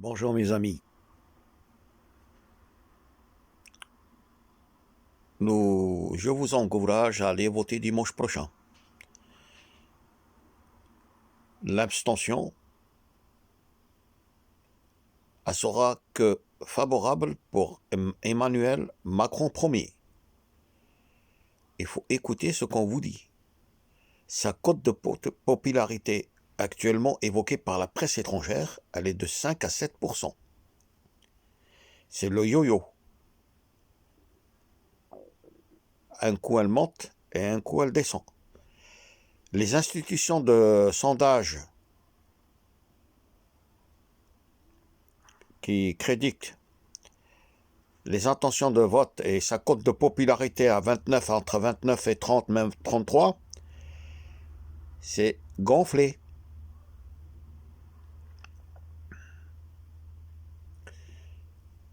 Bonjour mes amis. Je vous encourage à aller voter dimanche prochain. L'abstention sera que favorable pour Emmanuel Macron premier. Il faut écouter ce qu'on vous dit. Sa cote de popularité actuellement évoquée par la presse étrangère, elle est de 5 à 7%. C'est le yo-yo. Un coup elle monte et un coup elle descend. Les institutions de sondage qui créditent les intentions de vote et sa cote de popularité à 29, entre 29 et 30, même 33, c'est gonflé.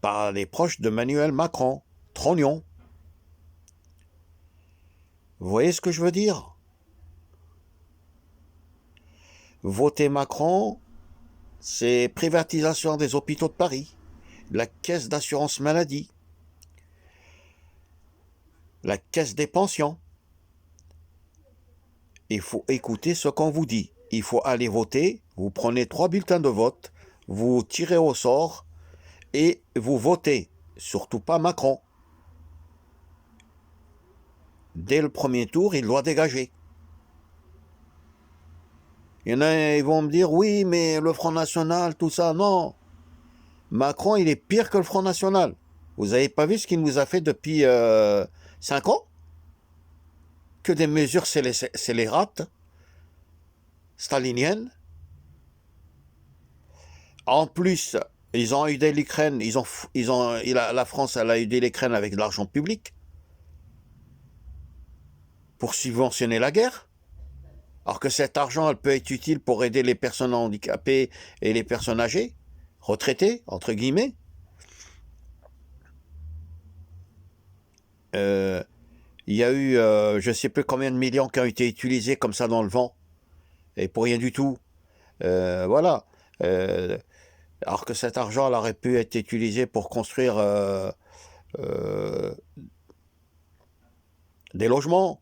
Par les proches de Emmanuel Macron, trognon. Vous voyez ce que je veux dire? Voter Macron, c'est privatisation des hôpitaux de Paris, la caisse d'assurance maladie, la caisse des pensions. Il faut écouter ce qu'on vous dit. Il faut aller voter, vous prenez 3 bulletins de vote, vous tirez au sort et vous votez. Surtout pas Macron. Dès le premier tour, il doit dégager. Il y en a, ils vont me dire, oui, mais le Front National, tout ça, non. Macron, il est pire que le Front National. Vous n'avez pas vu ce qu'il nous a fait depuis 5 ans? Que des mesures scélérates, staliniennes. En plus, ils ont aidé l'Ukraine, la France, elle a aidé l'Ukraine avec de l'argent public pour subventionner la guerre. Alors que cet argent, elle peut être utile pour aider les personnes handicapées et les personnes âgées, retraitées, entre guillemets. Il y a eu, je ne sais plus combien de millions qui ont été utilisés comme ça dans le vent, et pour rien du tout. Voilà. Euh, alors que cet argent, elle aurait pu être utilisé pour construire euh, des logements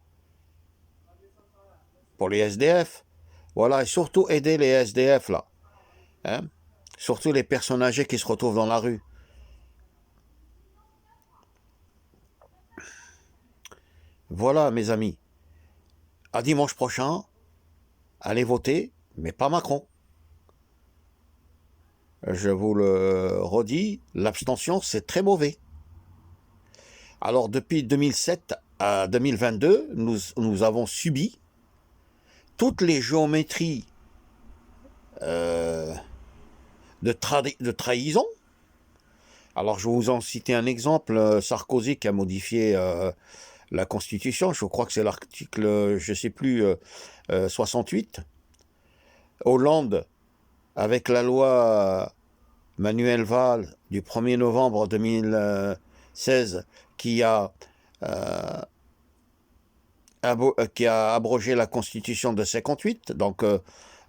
pour les SDF. Voilà, et surtout aider les SDF là. Hein? Surtout les personnes âgées qui se retrouvent dans la rue. Voilà, mes amis. À dimanche prochain, allez voter, mais pas Macron. Je vous le redis, l'abstention, c'est très mauvais. Alors, depuis 2007 à 2022, nous avons subi toutes les géométries euh, de trahison. Alors, je vais vous en citer un exemple. Sarkozy qui a modifié la Constitution, je crois que c'est l'article, je ne sais plus, 68. Hollande, avec la loi Manuel Valls du 1er novembre 2016, qui a, euh, qui a abrogé la Constitution de 58. Donc,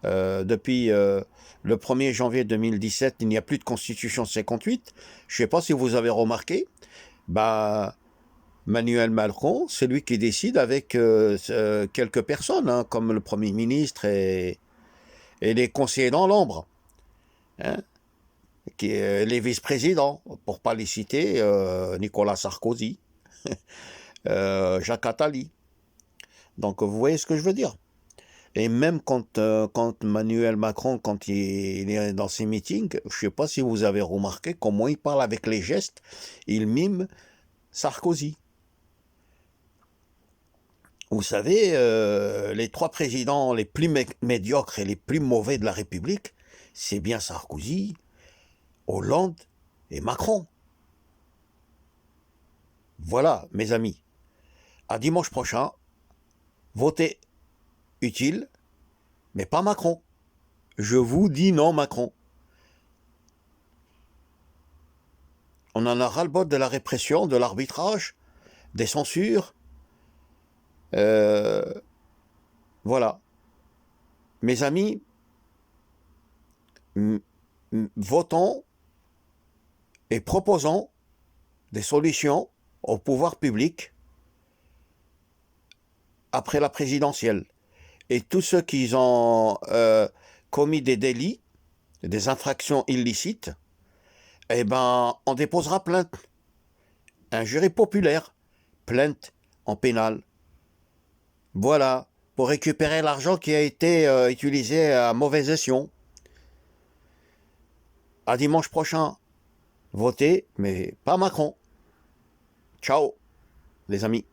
depuis le 1er janvier 2017, il n'y a plus de Constitution de 58. Je ne sais pas si vous avez remarqué. Bah, Manuel Macron, c'est lui qui décide avec quelques personnes, hein, comme le Premier ministre et les conseillers dans l'ombre, hein, les vice-présidents, pour pas les citer, Nicolas Sarkozy, Jacques Attali. Donc vous voyez ce que je veux dire. Et même quand Manuel Macron, quand il est dans ses meetings, je ne sais pas si vous avez remarqué comment il parle avec les gestes, il mime Sarkozy. Vous savez, les 3 présidents les plus médiocres et les plus mauvais de la République, c'est bien Sarkozy, Hollande et Macron. Voilà, mes amis. À dimanche prochain, votez utile, mais pas Macron. Je vous dis non, Macron. On en a ras-le-bol de la répression, de l'arbitrage, des censures. Euh, voilà. Mes amis, votons et proposons des solutions au pouvoir public après la présidentielle. Et tous ceux qui ont commis des délits, des infractions illicites, eh ben, on déposera plainte. Un jury populaire, plainte en pénal. Voilà, pour récupérer l'argent qui a été utilisé à mauvais escient. À dimanche prochain, votez, mais pas Macron. Ciao, les amis.